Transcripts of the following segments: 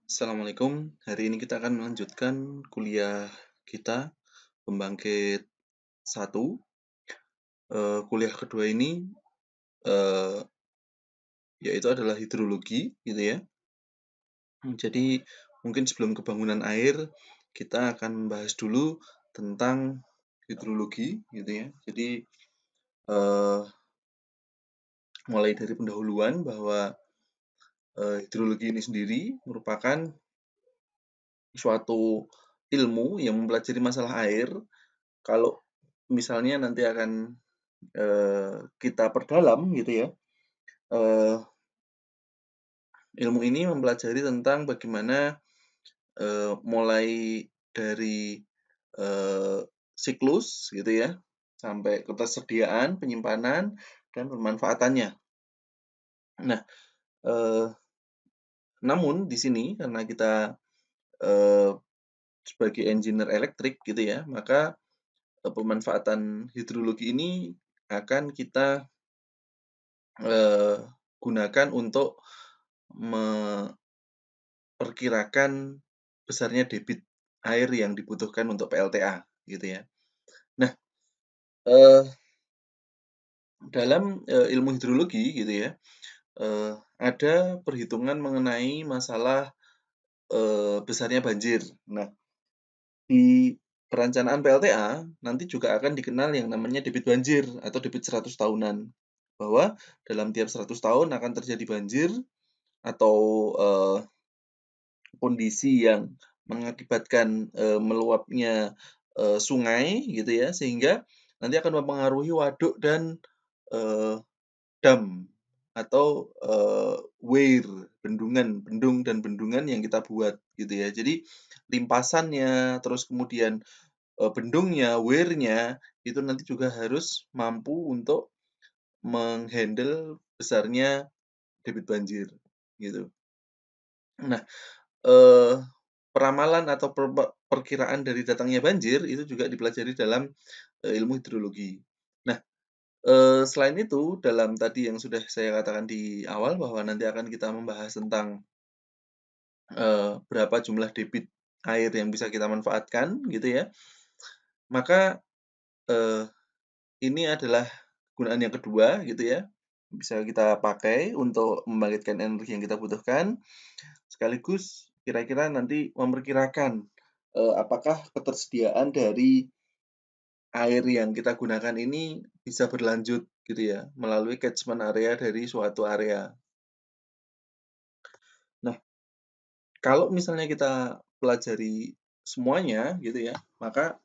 Assalamualaikum. Hari ini kita akan melanjutkan kuliah kita pembangkit satu. Kuliah kedua ini eh, yaitu adalah hidrologi, gitu ya. Jadi mungkin sebelum kebangunan air kita akan membahas dulu tentang hidrologi, gitu ya. Jadi eh, mulai dari pendahuluan bahwa hidrologi ini sendiri merupakan suatu ilmu yang mempelajari masalah air. Kalau misalnya nanti akan kita perdalam gitu ya, eee, ilmu ini mempelajari tentang bagaimana, mulai dari, eee, siklus gitu ya, sampai ketersediaan, penyimpanan, dan pemanfaatannya. Nah, eee, namun di sini karena kita, eee, sebagai engineer elektrik gitu ya, maka, pemanfaatan hidrologi ini akan kita, eee, gunakan untuk memperkirakan besarnya debit air yang dibutuhkan untuk PLTA gitu ya. Nah, eee, dalam, ilmu hidrologi gitu ya, ada perhitungan mengenai masalah, besarnya banjir. Nah, di perencanaan PLTA nanti juga akan dikenal yang namanya debit banjir atau debit 100 tahunan. Bahwa dalam tiap 100 tahun akan terjadi banjir atau, kondisi yang mengakibatkan, meluapnya, sungai gitu ya, sehingga nanti akan mempengaruhi waduk dan, eee, dam atau, weir, bendung dan bendungan yang kita buat gitu ya. Jadi limpasannya, terus kemudian, bendungnya, weir-nya, itu nanti juga harus mampu untuk menghandle besarnya debit banjir gitu. Nah, Eee, peramalan atau perkiraan dari datangnya banjir itu juga dipelajari dalam, ilmu hidrologi. Nah, selain itu dalam tadi yang sudah saya katakan di awal bahwa nanti akan kita membahas tentang, berapa jumlah debit air yang bisa kita manfaatkan gitu ya, maka, eee, ini adalah gunaan yang kedua gitu ya, bisa kita pakai untuk membangkitkan energi yang kita butuhkan. Sekaligus kira-kira nanti memperkirakan, apakah ketersediaan dari air yang kita gunakan ini bisa berlanjut gitu ya, melalui catchment area dari suatu area. Nah, kalau misalnya kita pelajari semuanya gitu ya, maka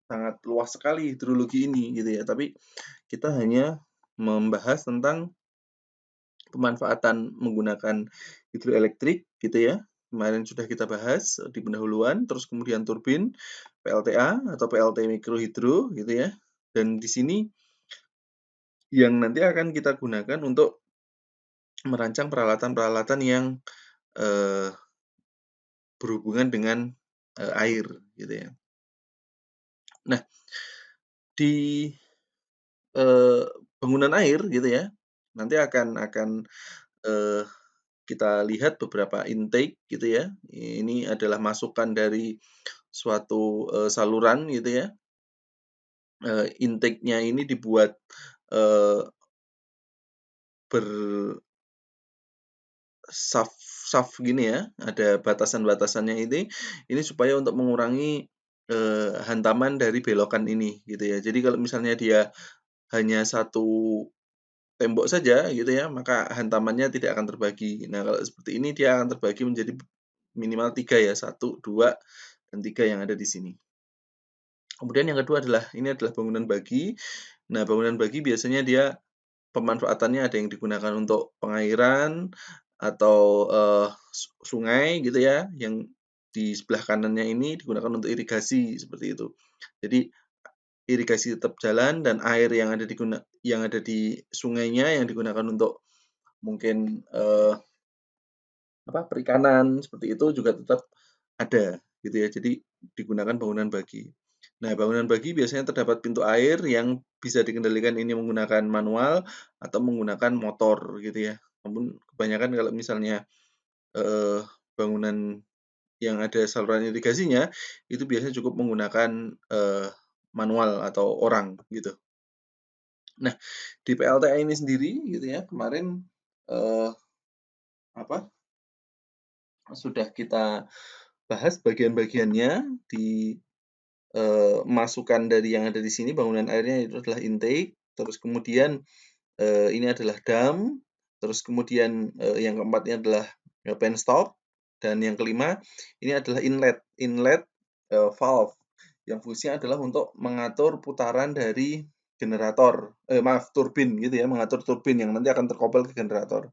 sangat luas sekali hidrologi ini gitu ya, tapi kita hanya membahas tentang pemanfaatan menggunakan hidroelektrik gitu ya. Kemarin sudah kita bahas di pendahuluan, terus kemudian turbin, PLTA atau PLT mikrohidro gitu ya. Dan di sini yang nanti akan kita gunakan untuk merancang peralatan-peralatan yang eh, berhubungan dengan air gitu ya. Nah, di eh, bangunan air gitu ya, nanti akan eh, kita lihat beberapa intake gitu ya. Ini adalah masukan dari suatu, saluran gitu ya. Intake-nya ini dibuat, eee, ber shaft gini ya, ada batasan-batasannya ini supaya untuk mengurangi, hantaman dari belokan ini gitu ya. Jadi kalau misalnya dia hanya satu tembok saja gitu ya, maka hantamannya tidak akan terbagi. Nah, kalau seperti ini dia akan terbagi menjadi minimal 3 ya, satu 2 dan 3 yang ada di sini. Kemudian yang kedua adalah ini adalah bangunan bagi. Nah, bangunan bagi biasanya dia pemanfaatannya ada yang digunakan untuk pengairan atau, sungai gitu ya, yang di sebelah kanannya ini digunakan untuk irigasi, seperti itu. Jadi irigasi tetap jalan dan air yang ada di sungainya yang digunakan untuk mungkin, perikanan seperti itu juga tetap ada gitu ya. Jadi digunakan bangunan bagi. Nah, bangunan bagi biasanya terdapat pintu air yang bisa dikendalikan ini menggunakan manual atau menggunakan motor gitu ya. Namun kebanyakan kalau misalnya, eee, bangunan yang ada saluran irigasinya, itu biasanya cukup menggunakan, manual atau orang, gitu. Nah, di PLTA ini sendiri gitu ya, kemarin, eee, apa, sudah kita bahas bagian-bagiannya di, masukan dari yang ada di sini, bangunan airnya itu adalah intake, terus kemudian, ini adalah dam, terus kemudian, yang keempat ini adalah, penstop, dan yang kelima ini adalah inlet. Inlet, valve yang fungsinya adalah untuk mengatur putaran dari generator, maaf, turbin gitu ya, mengatur turbin yang nanti akan terkoppel ke generator.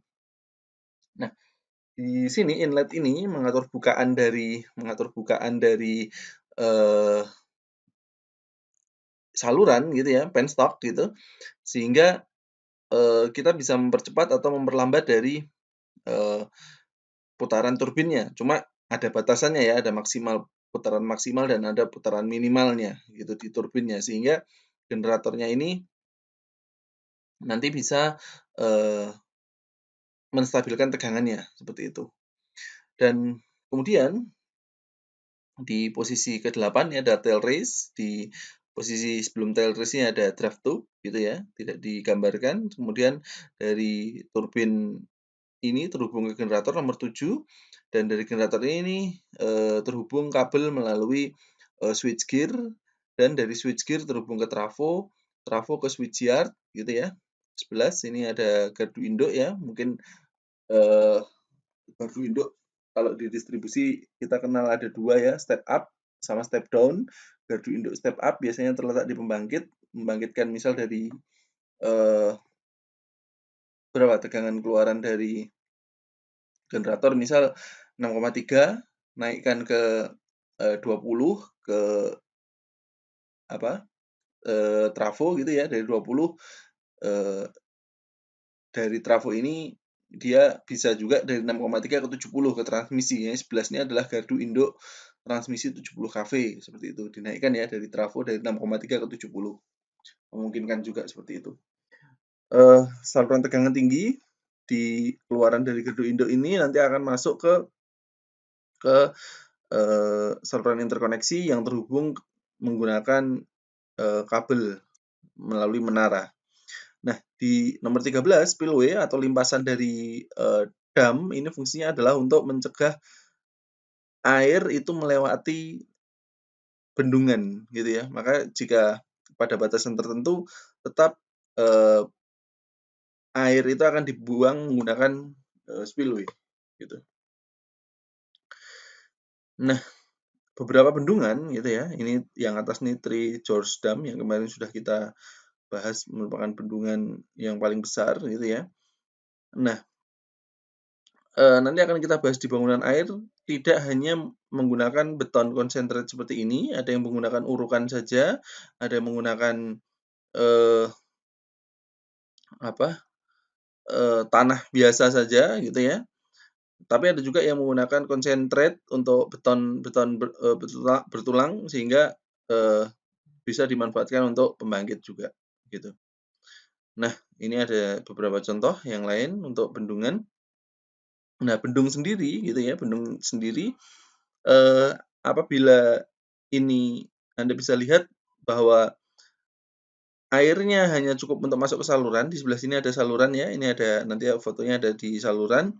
Nah, di sini inlet ini mengatur bukaan dari, eee, saluran gitu ya, penstop gitu, sehingga, kita bisa mempercepat atau memperlambat dari, eee, putaran turbinnya. Cuma ada batasannya ya, ada putaran maksimal dan ada putaran minimalnya gitu di turbinnya, sehingga generatornya ini nanti bisa, eee, menstabilkan tegangannya, seperti itu. Dan kemudian di posisi ke-8 ini ada tail race, di posisi sebelum tail race ini ada draft tube gitu ya, tidak digambarkan. Kemudian dari turbin ini terhubung ke generator nomor 7, dan dari generator ini, terhubung kabel melalui, switchgear, dan dari switchgear terhubung ke trafo, trafo ke switchyard gitu ya. 11 ini ada gardu induk ya, mungkin, eee gardu induk kalau di distribusi kita kenal ada 2 ya, step up sama step down. Gardu induk step up biasanya terletak di pembangkit, membangkitkan misal dari, eee, berapa tegangan keluaran dari generator misal 6,3, naikkan ke, 20 ke apa, trafo gitu ya, dari 20, eee, dari trafo ini dia bisa juga dari 6,3 ke 70 ke transmisi ya. 11 ini adalah gardu induk transmisi 70 kV seperti itu. Dinaikkan ya dari trafo dari 6,3 ke 70. Memungkinkan juga seperti itu. Saluran tegangan tinggi di keluaran dari gardu induk ini nanti akan masuk ke saluran interkoneksi yang terhubung menggunakan, kabel melalui menara. Nah, di nomor 13 spillway atau limpasan dari, dam ini fungsinya adalah untuk mencegah air itu melewati bendungan gitu ya. Maka jika pada batasan tertentu tetap, eee, air itu akan dibuang menggunakan, spillway gitu. Nah, beberapa bendungan gitu ya, ini yang atas nih Three Gorges Dam yang kemarin sudah kita bahas merupakan bendungan yang paling besar gitu ya. Nah, nanti akan kita bahas di bangunan air, tidak hanya menggunakan beton konsentrat seperti ini, ada yang menggunakan urukan saja, ada yang menggunakan, eee, apa, tanah biasa saja gitu ya. Tapi ada juga yang menggunakan konsentrat untuk beton beton bertulang sehingga, eee, bisa dimanfaatkan untuk pembangkit juga gitu. Nah, ini ada beberapa contoh yang lain untuk bendungan. Nah, bendung sendiri gitu ya, bendung sendiri, eee, apabila ini Anda bisa lihat bahwa airnya hanya cukup untuk masuk ke saluran, di sebelah sini ada saluran ya, ini ada nanti fotonya ada di saluran,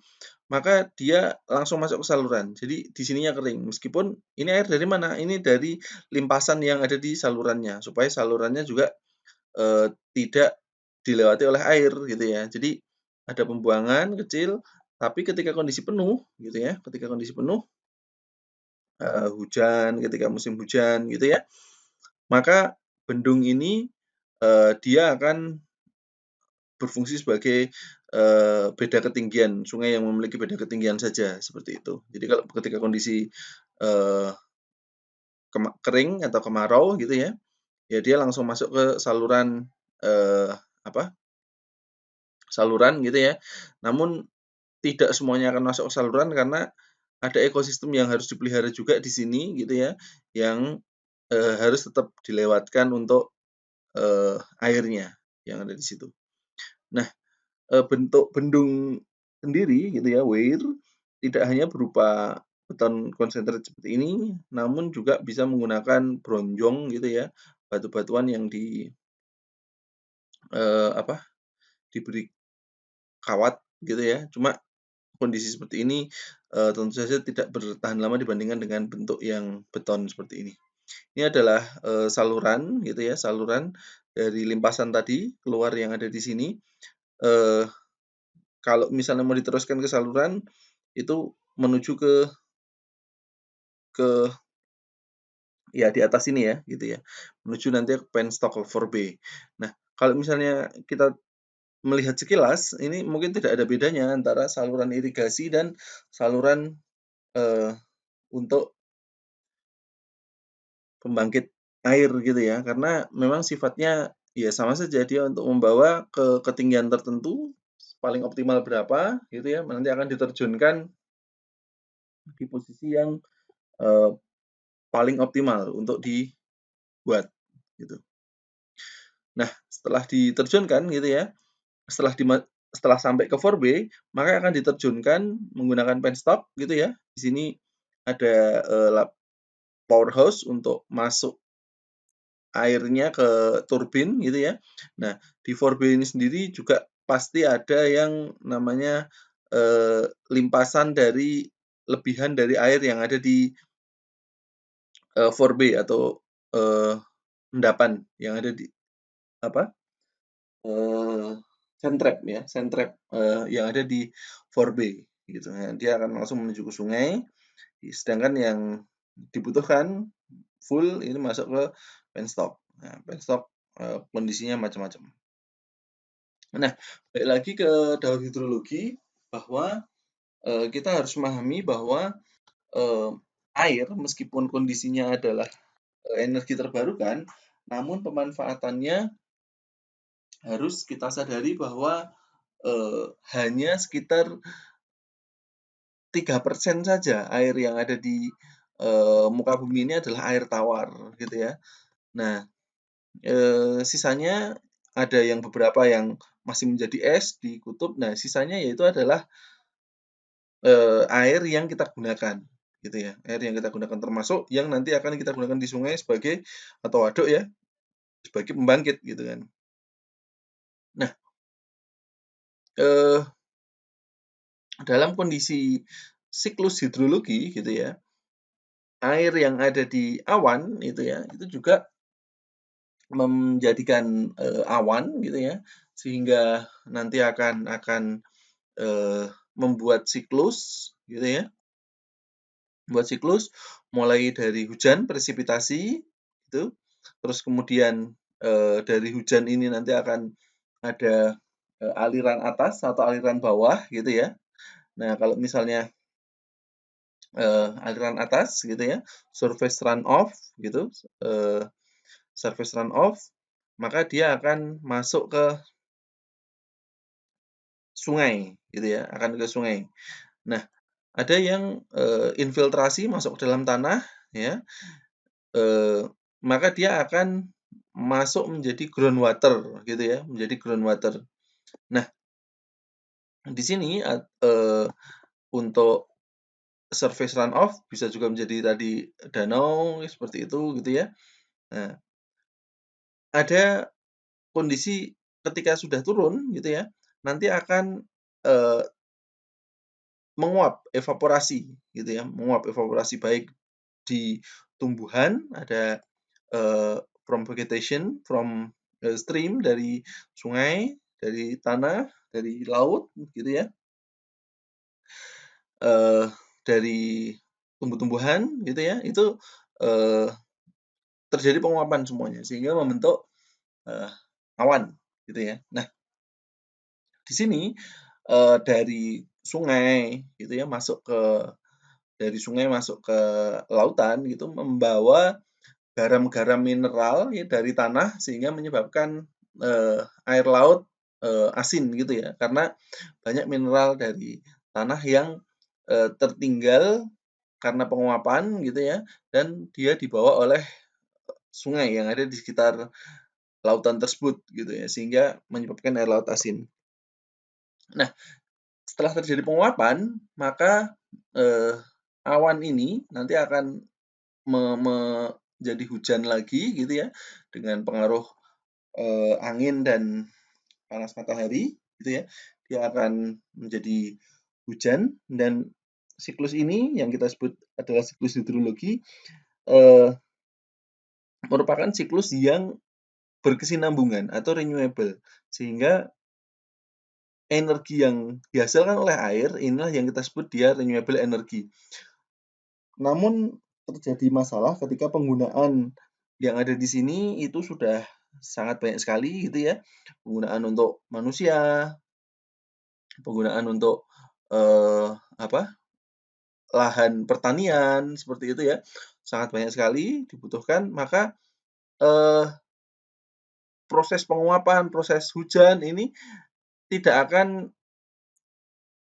maka dia langsung masuk ke saluran. Jadi di sininya kering, meskipun ini air dari mana? Ini dari limpasan yang ada di salurannya, supaya salurannya juga, tidak dilewati oleh air gitu ya. Jadi ada pembuangan kecil, tapi ketika kondisi penuh gitu ya, ketika kondisi penuh, hujan, ketika musim hujan gitu ya, maka bendung ini, dia akan berfungsi sebagai, beda ketinggian, sungai yang memiliki beda ketinggian saja, seperti itu. Jadi kalau ketika kondisi, eee, kering atau kemarau gitu ya, ya dia langsung masuk ke saluran, apa, saluran gitu ya. Namun tidak semuanya akan masuk ke saluran karena ada ekosistem yang harus dipelihara juga di sini gitu ya, yang, harus tetap dilewatkan untuk, airnya yang ada di situ. Nah, bentuk bendung sendiri gitu ya, weir, tidak hanya berupa beton konsentrat seperti ini, namun juga bisa menggunakan bronjong gitu ya, batu-batuan yang apa, diberi kawat gitu ya. Cuma kondisi seperti ini, tentu saja tidak bertahan lama dibandingkan dengan bentuk yang beton seperti ini. Ini adalah, saluran gitu ya, saluran dari limpasan tadi keluar yang ada di sini. Eee, Kalau misalnya mau diteruskan ke saluran, itu menuju ke ya di atas ini ya, gitu ya, menuju nanti ke penstock 4B. Nah, kalau misalnya kita melihat sekilas, ini mungkin tidak ada bedanya antara saluran irigasi dan saluran, eee, untuk pembangkit air gitu ya, karena memang sifatnya ya sama saja dia untuk membawa ke ketinggian tertentu, paling optimal berapa gitu ya, nanti akan diterjunkan di posisi yang, eee, paling optimal untuk dibuat, gitu. Nah, setelah diterjunkan gitu ya, setelah dima setelah sampai ke 4B, maka akan diterjunkan menggunakan penstop gitu ya. Di sini ada, powerhouse untuk masuk airnya ke turbin gitu ya. Nah, di 4B ini sendiri juga pasti ada yang namanya, limpasan dari lebihan dari air yang ada di, 4B atau, endapan yang ada di apa, eee, sand ya, sand yang ada di 4B gitu. Nah, dia akan langsung menuju ke sungai, sedangkan yang dibutuhkan full ini masuk ke penstop. Nah, penstop, kondisinya macam-macam. Nah, balik lagi ke daur hidrologi bahwa, kita harus memahami bahwa, eee, air meskipun kondisinya adalah, energi terbarukan, namun pemanfaatannya harus kita sadari bahwa, hanya sekitar 3% saja air yang ada di, muka bumi ini adalah air tawar gitu ya. Nah, sisanya ada yang beberapa yang masih menjadi es di kutub. Nah, sisanya yaitu adalah, air yang kita gunakan, gitu ya. Air yang kita gunakan termasuk yang nanti akan kita gunakan di sungai sebagai atau waduk ya, sebagai pembangkit gitu kan. Nah, eee, dalam kondisi siklus hidrologi gitu ya, air yang ada di awan itu ya, itu juga menjadikan, awan gitu ya, sehingga nanti akan, membuat siklus gitu ya, membuat siklus mulai dari hujan, presipitasi gitu, terus kemudian, dari hujan ini nanti akan ada, aliran atas atau aliran bawah gitu ya. Nah, kalau misalnya, aliran atas gitu ya, surface runoff gitu, surface runoff, maka dia akan masuk ke sungai gitu ya, akan ke sungai. Nah, ada yang, infiltrasi masuk ke dalam tanah ya, eee, maka dia akan masuk menjadi groundwater gitu ya, menjadi groundwater. Nah, di sini untuk surface runoff bisa juga menjadi tadi danau seperti itu gitu ya. Nah, ada kondisi ketika sudah turun gitu ya, nanti akan, eee, menguap, evaporasi gitu ya, menguap evaporasi baik di tumbuhan ada, from vegetation, from, stream dari sungai, dari tanah, dari laut gitu ya, eee, dari tumbuh-tumbuhan gitu ya, itu, eee, terjadi penguapan semuanya sehingga membentuk, eee, awan gitu ya. Nah, di sini, dari sungai gitu ya masuk ke lautan gitu membawa garam-garam mineral ya dari tanah sehingga menyebabkan, air laut, asin gitu ya. Karena banyak mineral dari tanah yang, tertinggal karena penguapan gitu ya, dan dia dibawa oleh sungai yang ada di sekitar lautan tersebut gitu ya, sehingga menyebabkan air laut asin. Nah, setelah terjadi penguapan, maka awan ini nanti akan menjadi hujan lagi gitu ya, dengan pengaruh, angin dan panas matahari gitu ya. Dia akan menjadi hujan dan siklus ini yang kita sebut adalah siklus hidrologi, eee, merupakan siklus yang berkesinambungan atau renewable. Sehingga energi yang dihasilkan oleh air inilah yang kita sebut dia renewable energy. Namun terjadi masalah ketika penggunaan yang ada di sini itu sudah sangat banyak sekali gitu ya. Penggunaan untuk manusia, penggunaan untuk, apa, lahan pertanian seperti itu ya, sangat banyak sekali dibutuhkan. Maka, eee, proses penguapan, proses hujan ini tidak akan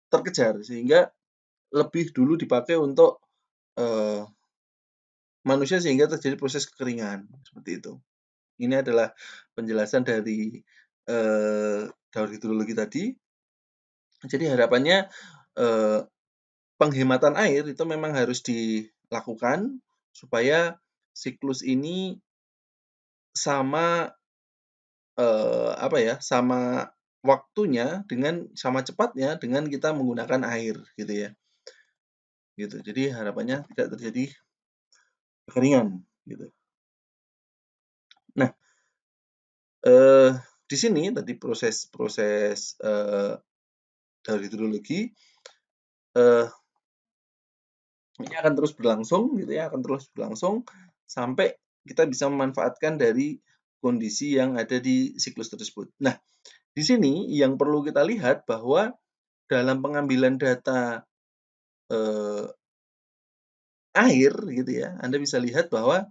terkejar, sehingga lebih dulu dipakai untuk, eee, manusia sehingga terjadi proses kekeringan, seperti itu. Ini adalah penjelasan dari, daur hidrologi tadi. Jadi harapannya, eee, penghematan air itu memang harus dilakukan supaya siklus ini sama, apa ya, sama waktunya sama cepatnya dengan kita menggunakan air gitu ya, gitu. Jadi harapannya tidak terjadi kekeringan gitu. Nah, eee, di sini tadi proses-proses, daur hidrologi, eee, ini akan terus berlangsung gitu ya, akan terus berlangsung sampai kita bisa memanfaatkan dari kondisi yang ada di siklus tersebut. Nah, di sini yang perlu kita lihat bahwa dalam pengambilan data, eee, air gitu ya, Anda bisa lihat bahwa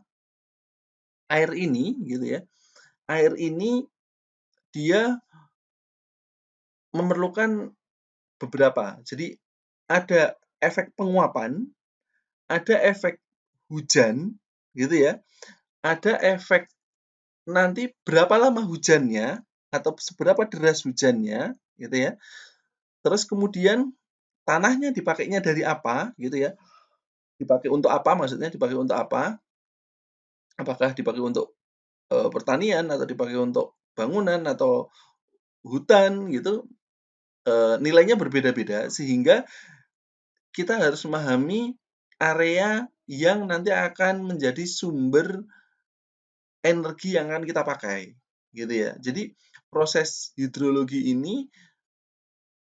air ini gitu ya, air ini dia memerlukan beberapa. Jadi ada efek penguapan, ada efek hujan gitu ya, ada efek nanti berapa lama hujannya atau seberapa deras hujannya gitu ya. Terus kemudian tanahnya dipakainya dari apa gitu ya, dipakai untuk apa maksudnya dipakai untuk apa, apakah dipakai untuk, pertanian atau dipakai untuk bangunan atau hutan gitu, nilainya berbeda-beda sehingga kita harus memahami area yang nanti akan menjadi sumber energi yang akan kita pakai, gitu ya. Jadi proses hidrologi ini,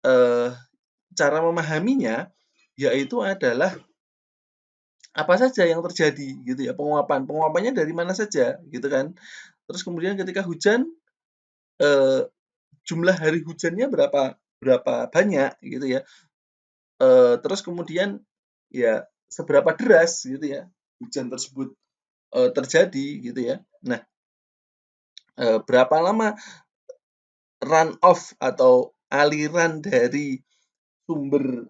eee, cara memahaminya yaitu adalah apa saja yang terjadi gitu ya, penguapannya dari mana saja gitu kan. Terus kemudian ketika hujan, eee, jumlah hari hujannya berapa berapa banyak gitu ya. Terus kemudian ya seberapa deras gitu ya hujan tersebut, terjadi gitu ya. Nah, berapa lama run off atau aliran dari sumber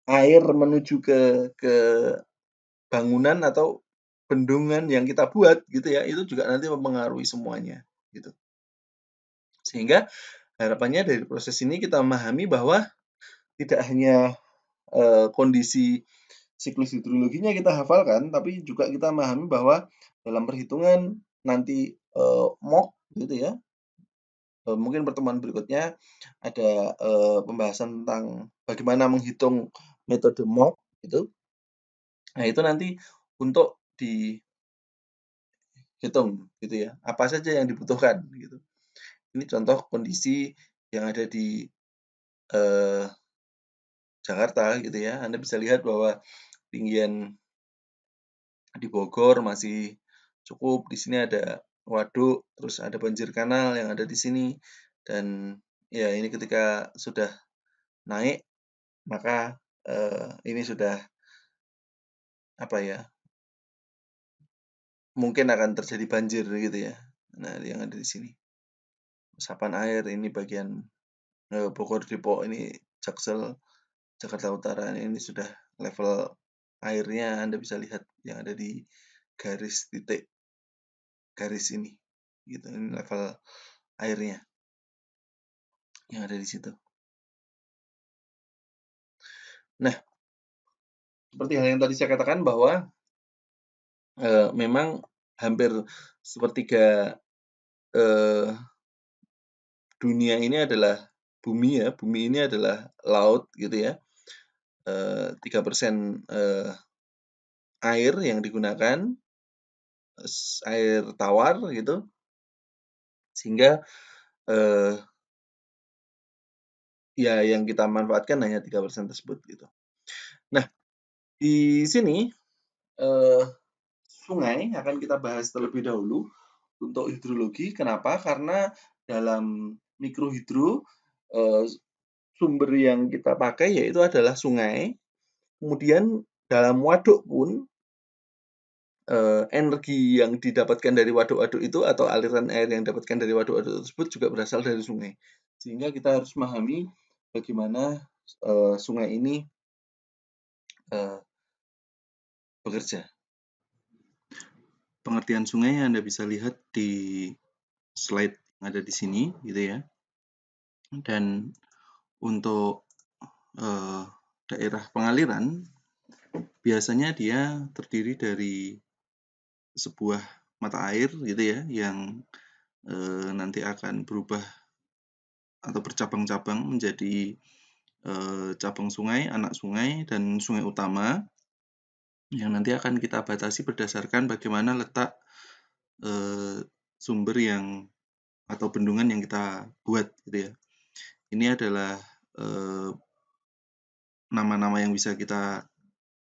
air menuju ke bangunan atau bendungan yang kita buat gitu ya, itu juga nanti mempengaruhi semuanya gitu. Sehingga harapannya dari proses ini kita memahami bahwa tidak hanya, kondisi siklus hidrologinya kita hafalkan, tapi juga kita memahami bahwa dalam perhitungan nanti, MOK gitu ya, mungkin pertemuan berikutnya ada, pembahasan tentang bagaimana menghitung metode MOK itu. Nah, itu nanti untuk dihitung gitu ya, apa saja yang dibutuhkan gitu. Ini contoh kondisi yang ada di, eee, Jakarta gitu ya. Anda bisa lihat bahwa ketinggian di Bogor masih cukup, di sini ada waduk, terus ada banjir kanal yang ada di sini, dan ya ini ketika sudah naik maka, ini sudah apa ya, mungkin akan terjadi banjir gitu ya. Nah, yang ada di sini. Resapan air ini bagian, Bogor, Depok, ini Jaksel, Jakarta Utara, ini sudah level airnya Anda bisa lihat yang ada di garis titik garis ini, gitu. Ini level airnya yang ada di situ. Nah, seperti hal yang tadi saya katakan bahwa, memang hampir sepertiga, eee, dunia ini adalah bumi ya, bumi ini adalah laut gitu ya, 3% air yang digunakan, air tawar gitu, sehingga, eee, ya yang kita manfaatkan hanya 3% tersebut gitu. Nah, di sini, eee, sungai akan kita bahas terlebih dahulu untuk hidrologi. Kenapa? Karena dalam mikrohidro, eee, sumber yang kita pakai yaitu adalah sungai. Kemudian dalam waduk pun, energi yang didapatkan dari waduk-waduk itu atau aliran air yang didapatkan dari waduk-waduk tersebut juga berasal dari sungai. Sehingga kita harus memahami bagaimana, sungai ini, eee, bekerja. Pengertian sungai Anda bisa lihat di slide yang ada di sini gitu ya. Dan untuk, daerah pengaliran biasanya dia terdiri dari sebuah mata air gitu ya yang, nanti akan berubah atau bercabang-cabang menjadi, cabang sungai, anak sungai, dan sungai utama yang nanti akan kita batasi berdasarkan bagaimana letak, sumber yang atau bendungan yang kita buat gitu ya. Ini adalah, nama-nama yang bisa kita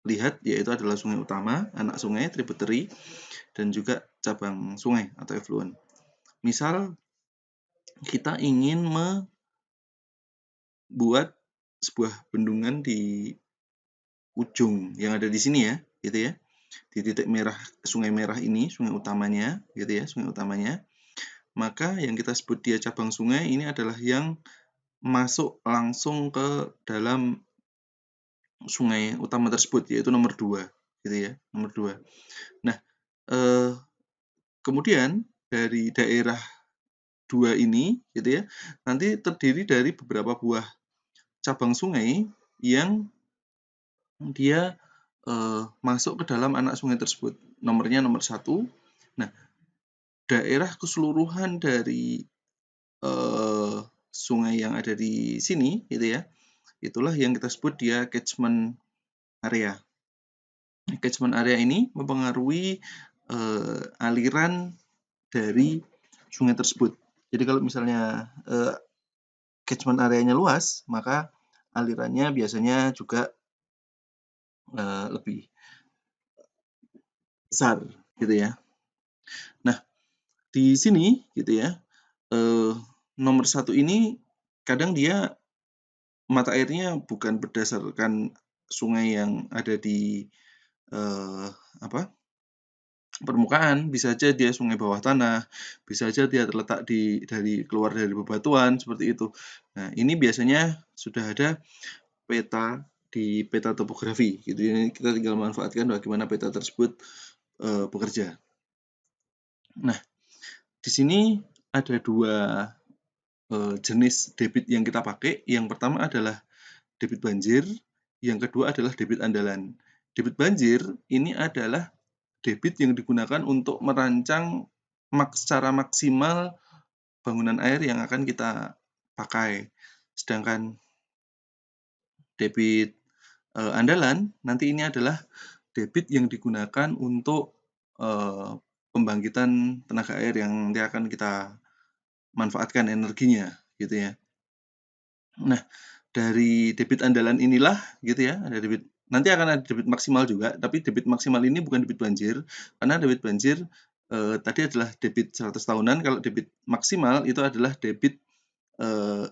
lihat yaitu adalah sungai utama, anak sungai, tributary, dan juga cabang sungai atau effluent. Misal kita ingin membuat sebuah bendungan di ujung yang ada di sini ya, gitu ya. Di titik merah, sungai merah ini, sungai utamanya, gitu ya, sungai utamanya. Maka yang kita sebut dia cabang sungai ini adalah yang masuk langsung ke dalam sungai utama tersebut, yaitu nomor 2, gitu ya, nomor 2. Nah, kemudian dari daerah 2 ini, gitu ya, nanti terdiri dari beberapa buah cabang sungai yang dia, masuk ke dalam anak sungai tersebut. Nomornya nomor 1. Nah, daerah keseluruhan dari, sungai yang ada di sini, gitu ya, itulah yang kita sebut dia catchment area. Catchment area ini mempengaruhi, aliran dari sungai tersebut. Jadi kalau misalnya, catchment areanya luas, maka alirannya biasanya juga, lebih besar, gitu ya. Nah, di sini gitu ya, nomor 1 ini kadang dia mata airnya bukan berdasarkan sungai yang ada di, apa, permukaan, bisa saja dia sungai bawah tanah, bisa saja dia terletak keluar dari bebatuan, seperti itu. Nah, ini biasanya sudah ada peta di peta topografi gitu ya, kita tinggal manfaatkan bagaimana peta tersebut, bekerja. Nah, di sini ada 2, jenis debit yang kita pakai. Yang pertama adalah debit banjir, yang kedua adalah debit andalan. Debit banjir ini adalah debit yang digunakan untuk merancang secara maksimal bangunan air yang akan kita pakai. Sedangkan debit, andalan nanti ini adalah debit yang digunakan untuk, pembangkitan tenaga air yang nanti akan kita manfaatkan energinya, gitu ya. Nah, dari debit andalan inilah gitu ya, ada debit nanti akan ada debit maksimal juga, tapi debit maksimal ini bukan debit banjir, karena debit banjir, tadi adalah debit 100 tahunan, kalau debit maksimal itu adalah debit, eee,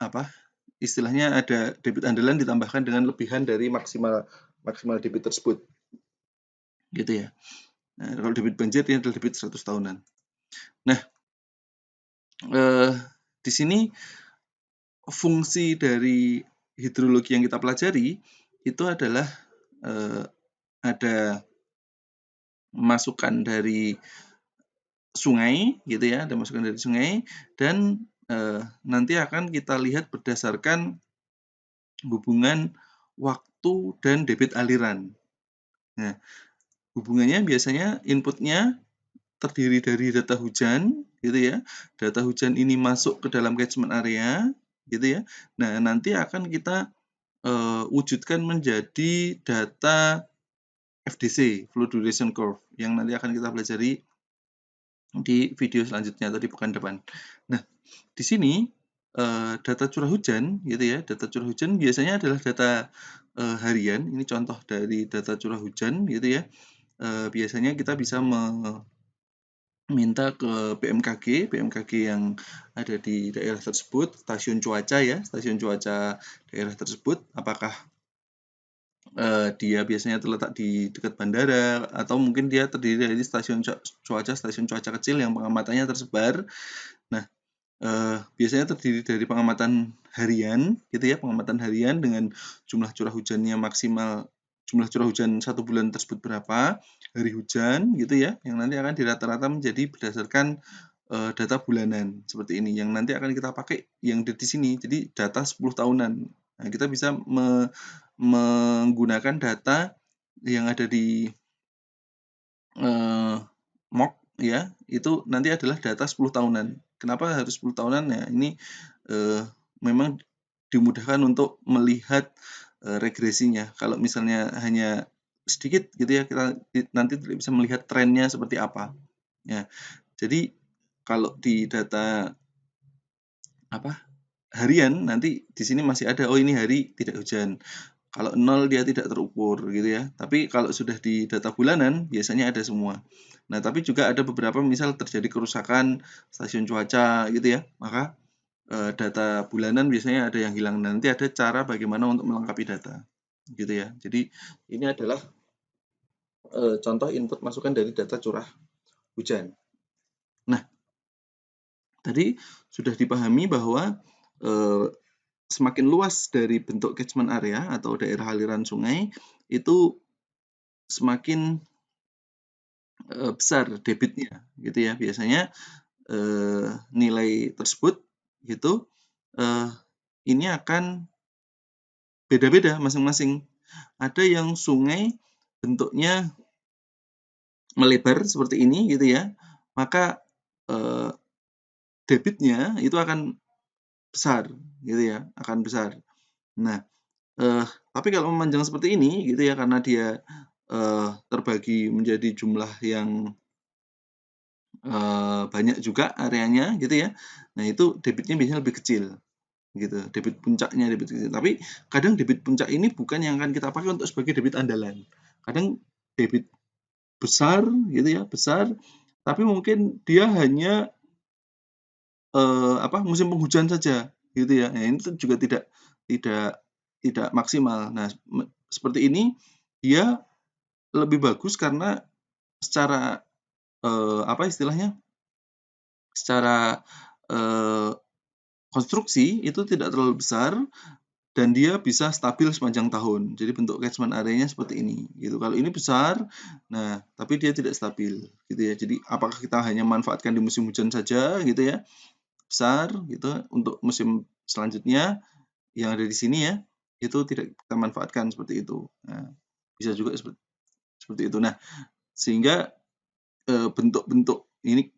apa, istilahnya ada debit andalan ditambahkan dengan lebihan dari maksimal maksimal debit tersebut, gitu ya. Nah, kalau debit banjir ini adalah debit 100 tahunan. Nah, di sini fungsi dari hidrologi yang kita pelajari itu adalah, ada masukan dari sungai gitu ya, ada masukan dari sungai dan, nanti akan kita lihat berdasarkan hubungan waktu, dan debit aliran. Nah, hubungannya biasanya inputnya terdiri dari data hujan, gitu ya. Data hujan ini masuk ke dalam catchment area, gitu ya. Nah, nanti akan kita wujudkan menjadi data FDC, Flow Duration Curve, yang nanti akan kita pelajari di video selanjutnya atau di pekan depan. Nah, di sini data curah hujan, gitu ya. Data curah hujan biasanya adalah data harian. Ini contoh dari data curah hujan, gitu ya. Biasanya kita bisa meminta ke BMKG yang ada di daerah tersebut, stasiun cuaca ya, stasiun cuaca daerah tersebut, apakah dia biasanya terletak di dekat bandara atau mungkin dia terdiri dari stasiun cuaca kecil yang pengamatannya tersebar. Nah, biasanya terdiri dari pengamatan harian, gitu ya, pengamatan harian dengan jumlah curah hujannya maksimal, jumlah curah hujan 1 bulan tersebut berapa, hari hujan, gitu ya, yang nanti akan dirata-rata menjadi berdasarkan data bulanan seperti ini, yang nanti akan kita pakai yang di sini. Jadi data 10 tahunan. Nah, kita bisa menggunakan data yang ada di mock ya, itu nanti adalah data 10 tahunan. Kenapa harus 10 tahunan? Ya, ini memang dimudahkan untuk melihat regresinya. Kalau misalnya hanya sedikit gitu ya, kita nanti tidak bisa melihat trennya seperti apa. Ya, jadi kalau di data harian nanti di sini masih ada, oh ini hari tidak hujan. Kalau 0 dia tidak terukur gitu ya. Tapi kalau sudah di data bulanan biasanya ada semua. Nah, tapi juga ada beberapa misal terjadi kerusakan stasiun cuaca gitu ya. Maka data bulanan biasanya ada yang hilang. Nanti ada cara bagaimana untuk melengkapi data. Gitu ya. Jadi ini adalah contoh input masukan dari data curah hujan. Nah, tadi sudah dipahami bahwa semakin luas dari bentuk catchment area atau daerah aliran sungai, itu semakin besar debitnya, gitu ya. Biasanya nilai tersebut gitu ini akan beda-beda masing-masing. Ada yang sungai bentuknya melebar seperti ini, gitu ya. Maka debitnya itu akan besar, gitu ya, akan besar. Nah, tapi kalau memanjang seperti ini gitu ya, karena dia terbagi menjadi jumlah yang banyak juga areanya gitu ya. Nah, itu debitnya biasanya lebih kecil gitu, debit puncaknya debit kecil. Tapi kadang debit puncak ini bukan yang akan kita pakai untuk sebagai debit andalan. Kadang debit besar gitu ya, besar, tapi mungkin dia hanya musim penghujan saja gitu ya. Nah, ini juga tidak tidak maksimal. Nah, seperti ini dia lebih bagus karena secara istilahnya, secara konstruksi itu tidak terlalu besar dan dia bisa stabil sepanjang tahun. Jadi bentuk catchment area-nya seperti ini gitu. Kalau ini besar, nah tapi dia tidak stabil gitu ya. Jadi apakah kita hanya manfaatkan di musim hujan saja gitu ya, besar gitu, untuk musim selanjutnya yang ada di sini ya, itu tidak kita manfaatkan seperti itu. Nah, bisa juga seperti itu. Nah, sehingga bentuk-bentuk ini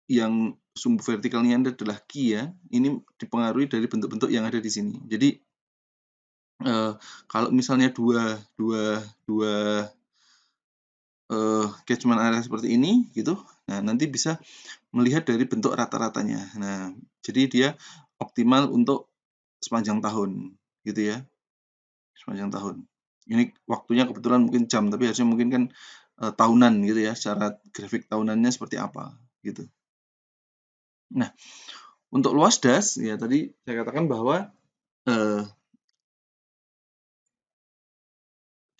yang sumbu vertikalnya adalah key ya, ini dipengaruhi dari bentuk-bentuk yang ada di sini. Jadi kalau misalnya dua dua dua catchment area seperti ini gitu, nah nanti bisa melihat dari bentuk rata-ratanya. Nah, jadi dia optimal untuk sepanjang tahun gitu ya, sepanjang tahun. Ini waktunya kebetulan mungkin jam, tapi harusnya mungkin kan tahunan gitu ya, secara grafik tahunannya seperti apa gitu. Nah, untuk luas das ya tadi saya katakan bahwa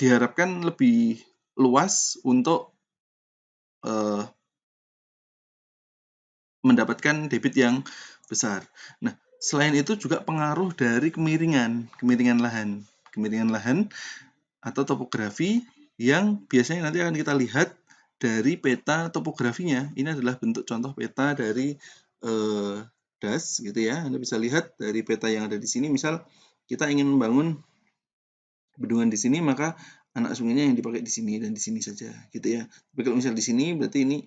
diharapkan lebih luas untuk mendapatkan debit yang besar. Nah, selain itu juga pengaruh dari kemiringan lahan atau topografi yang biasanya nanti akan kita lihat dari peta topografinya. Ini adalah bentuk contoh peta dari DAS gitu ya. Anda bisa lihat dari peta yang ada di sini. Misal kita ingin membangun bendungan di sini, maka anak sungainya yang dipakai di sini dan di sini saja, gitu ya. Tapi kalau misal di sini berarti ini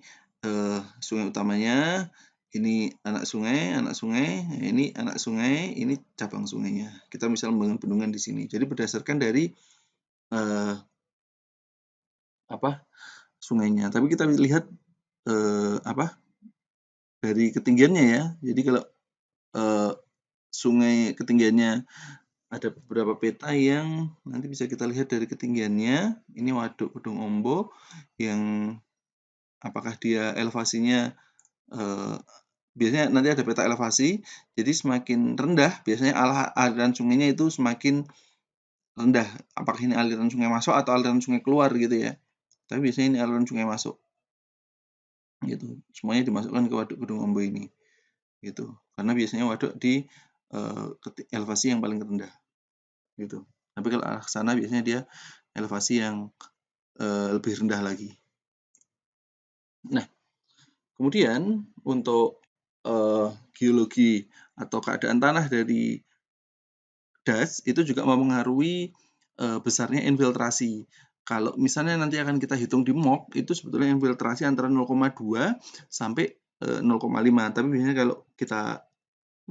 sungai utamanya, ini anak sungai, ini anak sungai, ini cabang sungainya. Kita misal membangun bendungan di sini. Jadi berdasarkan dari sungainya. Tapi kita lihat dari ketinggiannya ya. Jadi kalau sungai ketinggiannya ada beberapa peta yang nanti bisa kita lihat dari ketinggiannya. Ini Waduk Kedung Ombo yang apakah dia elevasinya biasanya nanti ada peta elevasi. Jadi semakin rendah biasanya aliran sungainya itu semakin rendah. Apakah ini aliran sungai masuk atau aliran sungai keluar gitu ya. Tapi biasanya ini aliran sungai masuk. Gitu. Semuanya dimasukkan ke Waduk Kedung Ombo ini. Gitu. Karena biasanya waduk di elevasi yang paling rendah. Gitu. Tapi kalau arah sana biasanya dia elevasi yang lebih rendah lagi. Nah, kemudian untuk geologi atau keadaan tanah dari das itu juga mempengaruhi besarnya infiltrasi. Kalau misalnya nanti akan kita hitung di MOOC, itu sebetulnya infiltrasi antara 0,2 sampai 0,5. Tapi biasanya kalau kita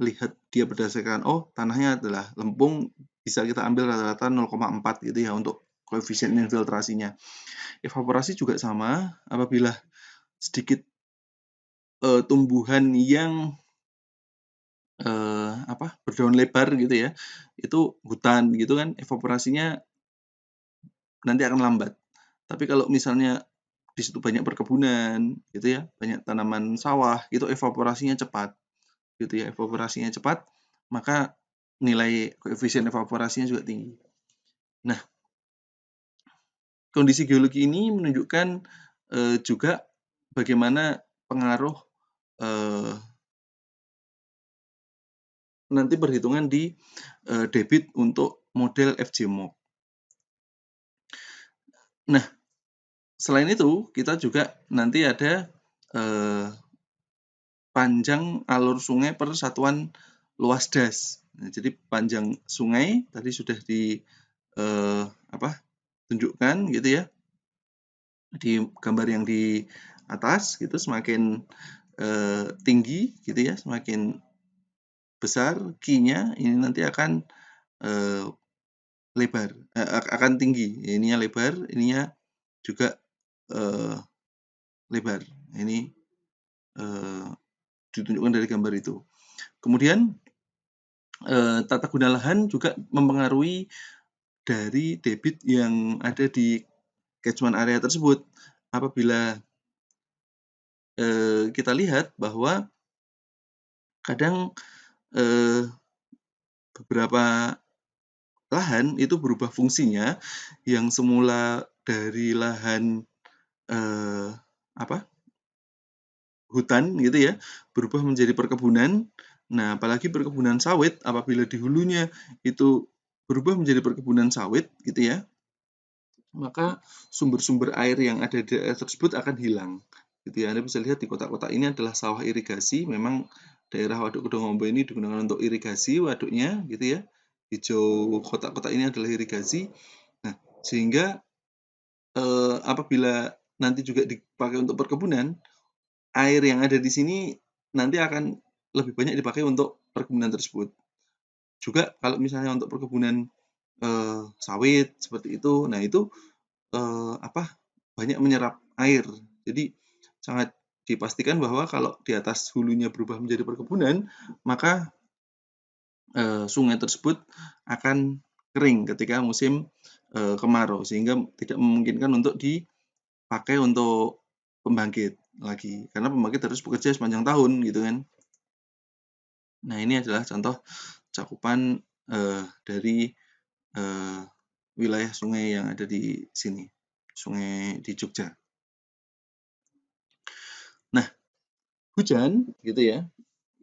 lihat dia berdasarkan, tanahnya adalah lempung, bisa kita ambil rata-rata 0,4 gitu ya untuk koefisien infiltrasinya. Evaporasi juga sama, apabila sedikit tumbuhan yang berdaun lebar gitu ya, itu hutan gitu kan, evaporasinya nanti akan lambat. Tapi kalau misalnya di situ banyak perkebunan gitu ya, banyak tanaman sawah, itu evaporasinya cepat gitu ya, evaporasinya cepat, maka nilai koefisien evaporasinya juga tinggi. Nah, kondisi geologi ini menunjukkan juga bagaimana pengaruh nanti perhitungan di debit untuk model FGMOC. Nah, selain itu kita juga nanti ada panjang alur sungai per satuan luas das. Nah, jadi panjang sungai tadi sudah tunjukkan gitu ya di gambar yang di atas gitu, semakin tinggi gitu ya, semakin besar Q-nya ini nanti akan lebar, akan tinggi. Ininya lebar, ininya juga lebar. Ini ditunjukkan dari gambar itu. Kemudian tata guna lahan juga mempengaruhi dari debit yang ada di catchment area tersebut. Apabila kita lihat bahwa kadang beberapa lahan itu berubah fungsinya, yang semula dari lahan hutan gitu ya, berubah menjadi perkebunan. Nah, apalagi perkebunan sawit, apabila di hulunya itu berubah menjadi perkebunan sawit gitu ya, maka sumber-sumber air yang ada di daerah tersebut akan hilang. Gitu ya. Anda bisa lihat di kota-kota ini adalah sawah irigasi. Memang daerah Waduk Kedung Ombo ini digunakan untuk irigasi waduknya, gitu ya. Hijau kota-kota ini adalah irigasi. Nah, sehingga apabila nanti juga dipakai untuk perkebunan, air yang ada di sini nanti akan lebih banyak dipakai untuk perkebunan tersebut. Juga kalau misalnya untuk perkebunan sawit seperti itu, nah itu banyak menyerap air. Jadi sangat dipastikan bahwa kalau di atas hulunya berubah menjadi perkebunan, maka sungai tersebut akan kering ketika musim kemarau, sehingga tidak memungkinkan untuk dipakai untuk pembangkit lagi, karena pembangkit harus bekerja sepanjang tahun gitu kan. Nah, ini adalah contoh cakupan dari wilayah sungai yang ada di sini, sungai di Jogja. Nah, hujan gitu ya,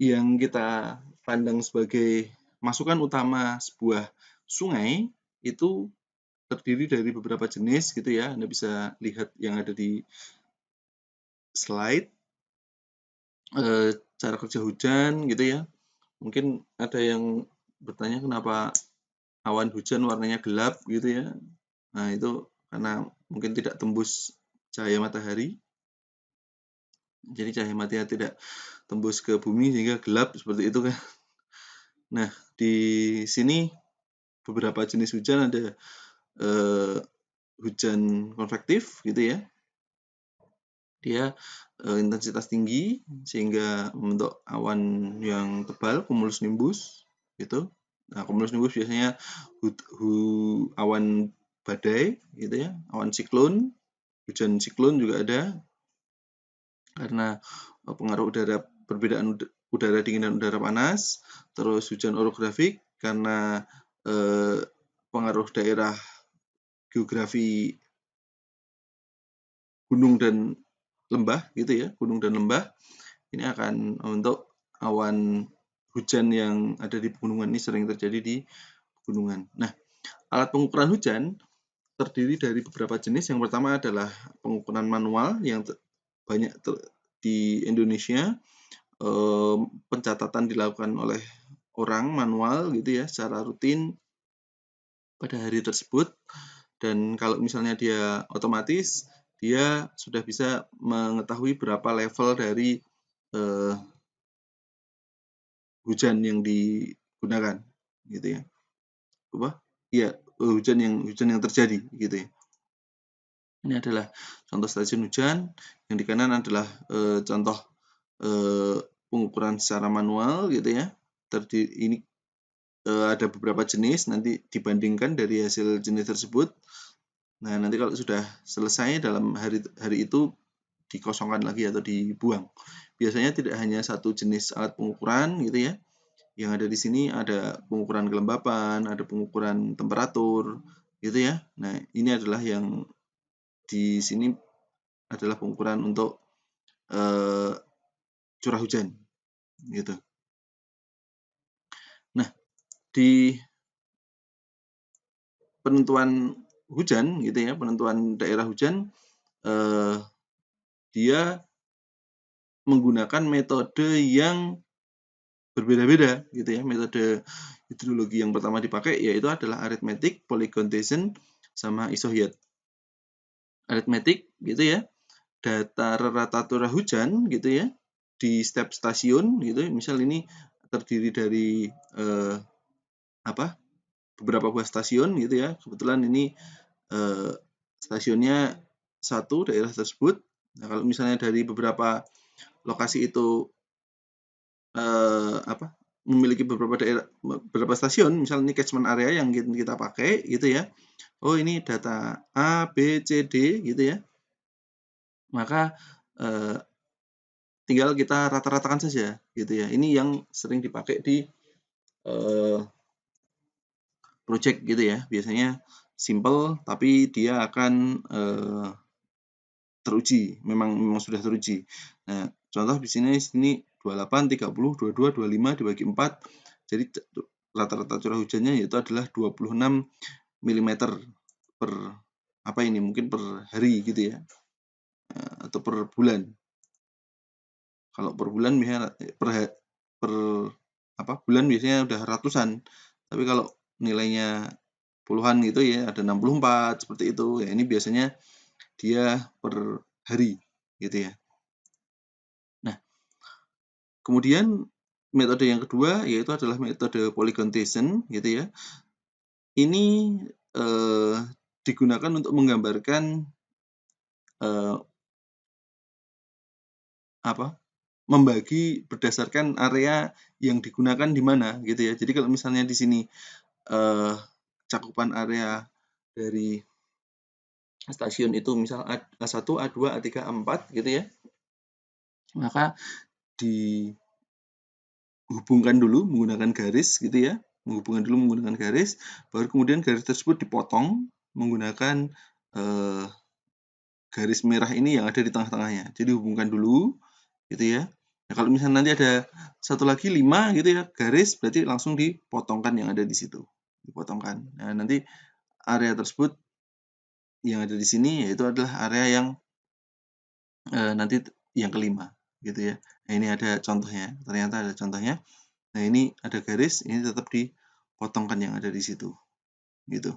yang kita pandang sebagai masukan utama sebuah sungai itu terdiri dari beberapa jenis gitu ya. Anda bisa lihat yang ada di slide, cara kerja hujan gitu ya. Mungkin ada yang bertanya kenapa awan hujan warnanya gelap gitu ya. Nah, itu karena mungkin tidak tembus cahaya matahari. Jadi cahaya matahari tidak tembus ke bumi sehingga gelap seperti itu kan. Nah, di sini beberapa jenis hujan ada hujan konvektif gitu ya. Dia intensitas tinggi sehingga membentuk awan yang tebal, cumulus nimbus gitu. Nah, cumulus nimbus biasanya awan badai gitu ya, awan siklon, hujan siklon juga ada karena pengaruh perbedaan udara dingin dan udara panas. Terus hujan orografik karena pengaruh daerah geografi gunung dan lembah gitu ya, gunung dan lembah. Ini akan untuk awan hujan yang ada di pegunungan ini sering terjadi di pegunungan. Nah, alat pengukuran hujan terdiri dari beberapa jenis. Yang pertama adalah pengukuran manual yang banyak di Indonesia. Pencatatan dilakukan oleh orang manual gitu ya secara rutin pada hari tersebut. Dan kalau misalnya dia otomatis, dia sudah bisa mengetahui berapa level dari hujan yang digunakan gitu ya. Iya, hujan yang terjadi gitu ya. Ini adalah contoh stasiun hujan, yang di kanan adalah contoh pengukuran secara manual gitu ya. Ini ada beberapa jenis, nanti dibandingkan dari hasil jenis tersebut. Nah, nanti kalau sudah selesai dalam hari itu dikosongkan lagi atau dibuang. Biasanya tidak hanya satu jenis alat pengukuran gitu ya. Yang ada di sini ada pengukuran kelembapan, ada pengukuran temperatur gitu ya. Nah, ini adalah yang di sini adalah pengukuran untuk curah hujan gitu. Nah, di penentuan hujan gitu ya, penentuan daerah hujan dia menggunakan metode yang berbeda-beda gitu ya. Metode hidrologi yang pertama dipakai yaitu adalah arithmetic, Polygon Descent, sama isohyet. Arithmetic gitu ya, data rata curah hujan gitu ya di setiap stasiun gitu. Misal ini terdiri dari beberapa buah stasiun gitu ya. Kebetulan ini stasiunnya satu daerah tersebut. Nah, kalau misalnya dari beberapa lokasi itu memiliki beberapa stasiun, misalnya ini catchment area yang kita pakai gitu ya. Oh, ini data A, B, C, D gitu ya. Maka tinggal kita rata-ratakan saja gitu ya. Ini yang sering dipakai di project gitu ya. Biasanya simple tapi dia akan teruji, memang sudah teruji. Nah, contoh di sini 28, 30, 22, 25 dibagi 4. Jadi rata-rata curah hujannya yaitu adalah 26 mm per mungkin per hari gitu ya. Atau per bulan. Kalau per bulan misalnya per bulan biasanya udah ratusan. Tapi kalau nilainya puluhan gitu ya, ada 64 seperti itu. Ya ini biasanya dia per hari gitu ya. Nah, kemudian metode yang kedua yaitu adalah metode Polygon Descent gitu ya. Ini digunakan untuk menggambarkan membagi berdasarkan area yang digunakan di mana gitu ya. Jadi kalau misalnya di sini cakupan area dari stasiun itu misal A1, A2, A3, A4 gitu ya. Maka dihubungkan dulu menggunakan garis gitu ya. Menggunakan garis, baru kemudian garis tersebut dipotong menggunakan garis merah ini yang ada di tengah-tengahnya. Jadi hubungkan dulu gitu ya. Nah, kalau misalnya nanti ada satu lagi 5 gitu ya garis, berarti langsung dipotongkan yang ada di situ. Dipotongkan. Nah, nanti area tersebut yang ada di sini yaitu adalah area yang nanti yang kelima gitu ya. Nah, ini ada contohnya. Ternyata ada contohnya. Nah, ini ada garis, ini tetap dipotongkan yang ada di situ gitu.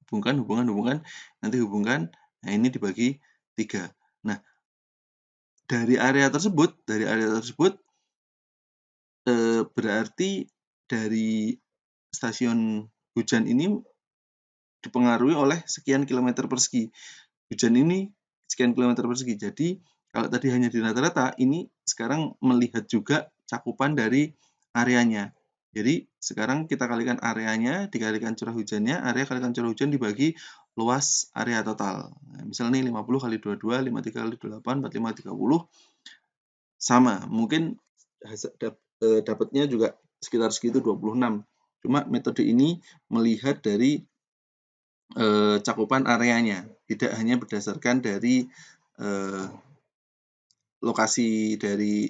Hubungkan, nanti hubungkan, nah ini dibagi 3. Nah, dari area tersebut berarti dari stasiun hujan ini dipengaruhi oleh sekian kilometer persegi. Hujan ini sekian kilometer persegi. Jadi kalau tadi hanya di rata-rata, ini sekarang melihat juga cakupan dari areanya. Jadi sekarang kita kalikan areanya, dikalikan curah hujannya, area kalikan curah hujan dibagi luas area total. Nah, misalnya nih 50 kali 22, 53 kali 28, 45, 30, sama. Mungkin dapatnya juga sekitar segitu 26. Cuma metode ini melihat dari cakupan areanya, tidak hanya berdasarkan dari lokasi dari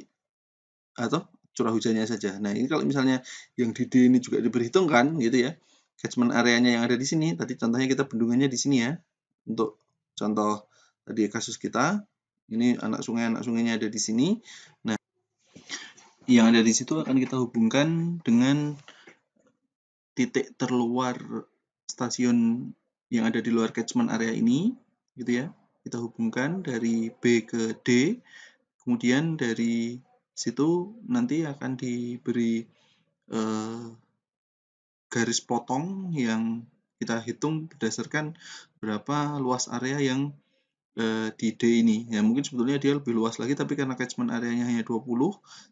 atau curah hujannya saja. Nah, ini kalau misalnya yang di D ini juga diperhitungkan gitu ya, catchment areanya yang ada di sini, tadi contohnya kita bendungannya di sini ya. Untuk contoh tadi kasus kita, ini anak sungainya ada di sini. Nah, yang ada di situ akan kita hubungkan dengan titik terluar stasiun yang ada di luar catchment area ini, gitu ya. Kita hubungkan dari B ke D, kemudian dari situ nanti akan diberi garis potong yang kita hitung berdasarkan berapa luas area yang di D ini. Ya mungkin sebetulnya dia lebih luas lagi, tapi karena catchment areanya hanya 20,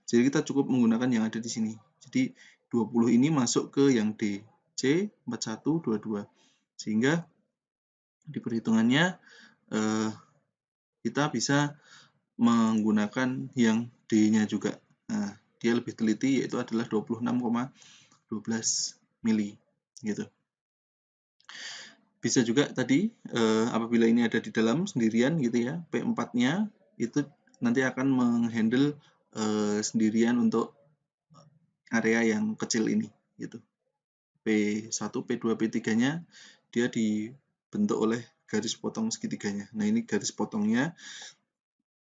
jadi kita cukup menggunakan yang ada di sini. Jadi 20 ini masuk ke yang D, C 4122. Sehingga di perhitungannya kita bisa menggunakan yang D-nya juga. Nah, dia lebih teliti, yaitu adalah 26,12 mili gitu. Bisa juga tadi apabila ini ada di dalam sendirian gitu ya, P4-nya itu nanti akan menghandle sendirian untuk area yang kecil ini gitu. P1, P2, P3-nya dia dibentuk oleh garis potong segitiganya. Nah, ini garis potongnya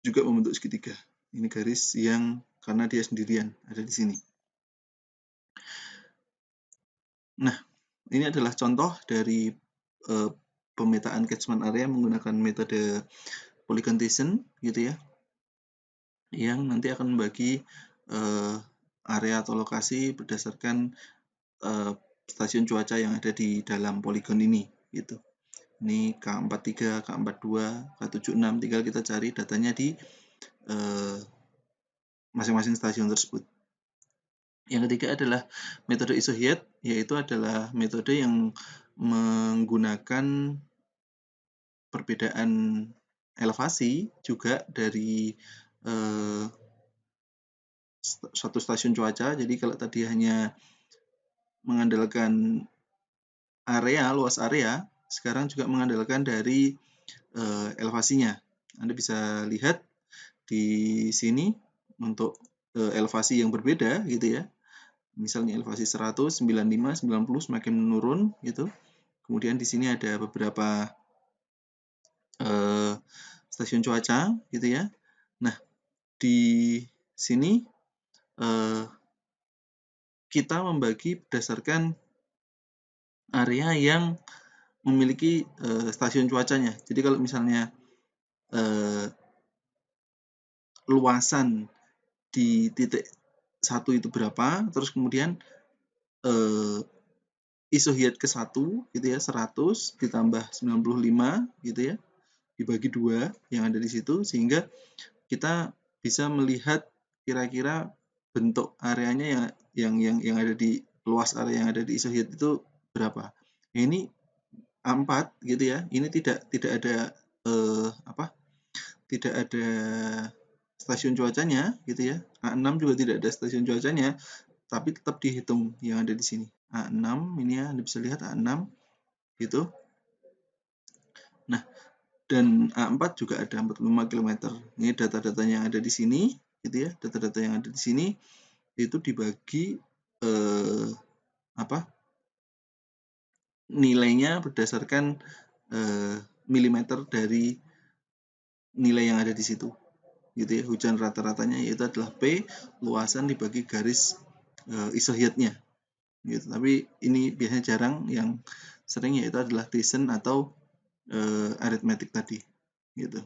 juga membentuk segitiga. Ini garis yang karena dia sendirian ada di sini. Nah, ini adalah contoh dari pemetaan catchment area menggunakan metode polygon Thiessen gitu ya, yang nanti akan membagi area atau lokasi berdasarkan stasiun cuaca yang ada di dalam poligon ini gitu. Ini K43, K42, K76, tinggal kita cari datanya di masing-masing stasiun tersebut. Yang ketiga adalah metode isohyet, yaitu adalah metode yang menggunakan perbedaan elevasi juga dari satu stasiun cuaca. Jadi kalau tadi hanya mengandalkan area, luas area, sekarang juga mengandalkan dari elevasinya. Anda bisa lihat di sini untuk elevasi yang berbeda gitu ya. Misalnya elevasi 100, 95, 90 semakin menurun gitu. Kemudian di sini ada beberapa stasiun cuaca gitu ya. Nah, di sini kita membagi berdasarkan area yang memiliki stasiun cuacanya. Jadi kalau misalnya luasan di titik 1 itu berapa, terus kemudian isohyet ke 1 gitu ya, 100 ditambah 95 gitu ya, dibagi 2 yang ada di situ, sehingga kita bisa melihat kira-kira bentuk areanya yang ada di luas area yang ada di isohyet itu berapa. Nah, ini A4 gitu ya, ini tidak ada tidak ada stasiun cuacanya gitu ya. A6 juga tidak ada stasiun cuacanya, tapi tetap dihitung yang ada di sini. A6 ini ya, Anda bisa lihat A6 gitu. Nah, dan A4 juga ada 45 km. Ini data-datanya yang ada di sini gitu ya. Data-data yang ada di sini itu dibagi nilainya berdasarkan milimeter dari nilai yang ada di situ. Gitu ya, hujan rata-ratanya yaitu adalah P luasan dibagi garis isohyetnya. gitu. Tapi ini biasanya jarang, yang sering yaitu adalah Thiessen atau arithmetic tadi, gitu.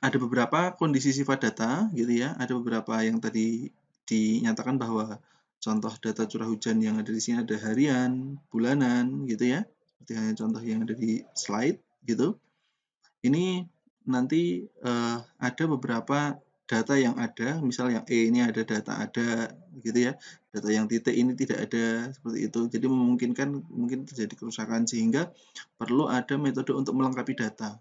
Ada beberapa kondisi sifat data, gitu ya. Ada beberapa yang tadi dinyatakan bahwa contoh data curah hujan yang ada di sini ada harian, bulanan, gitu ya. Seperti halnya contoh yang ada di slide, gitu. Ini nanti ada beberapa data yang ada, misal yang E ini ada data ada, gitu ya. Data yang titik ini tidak ada, seperti itu. Jadi memungkinkan mungkin terjadi kerusakan, sehingga perlu ada metode untuk melengkapi data.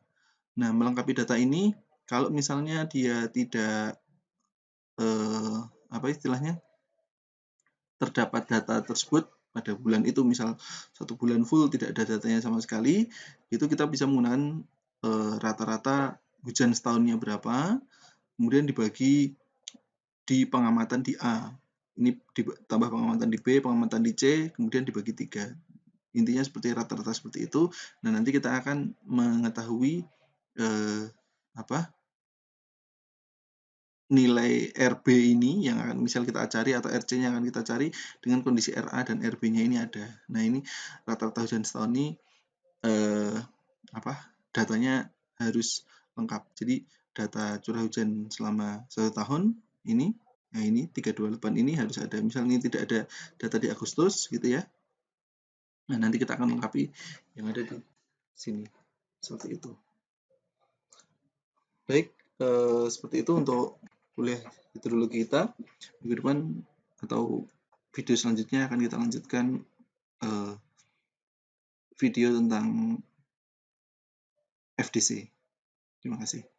Nah, melengkapi data ini kalau misalnya dia tidak apa istilahnya, terdapat data tersebut pada bulan itu, misal 1 bulan full tidak ada datanya sama sekali, itu kita bisa menggunakan rata-rata hujan setahunnya berapa, kemudian dibagi di pengamatan di A. Ini ditambah pengamatan di B, pengamatan di C, kemudian dibagi 3. Intinya seperti rata-rata seperti itu. Nah, nanti kita akan mengetahui apa nilai RB ini yang akan misal kita cari, atau RC-nya akan kita cari dengan kondisi RA dan RB-nya ini ada. Nah, ini rata-rata hujan setahun ini datanya harus lengkap. Jadi data curah hujan selama 1 tahun ini, nah ini 328 ini harus ada. Misal ini tidak ada data di Agustus, gitu ya. Nah, nanti kita akan lengkapi yang ada di sini. Seperti itu. Baik, seperti itu untuk kuliah hidrologi kita. Minggu depan atau video selanjutnya akan kita lanjutkan video tentang FDC. Terima kasih.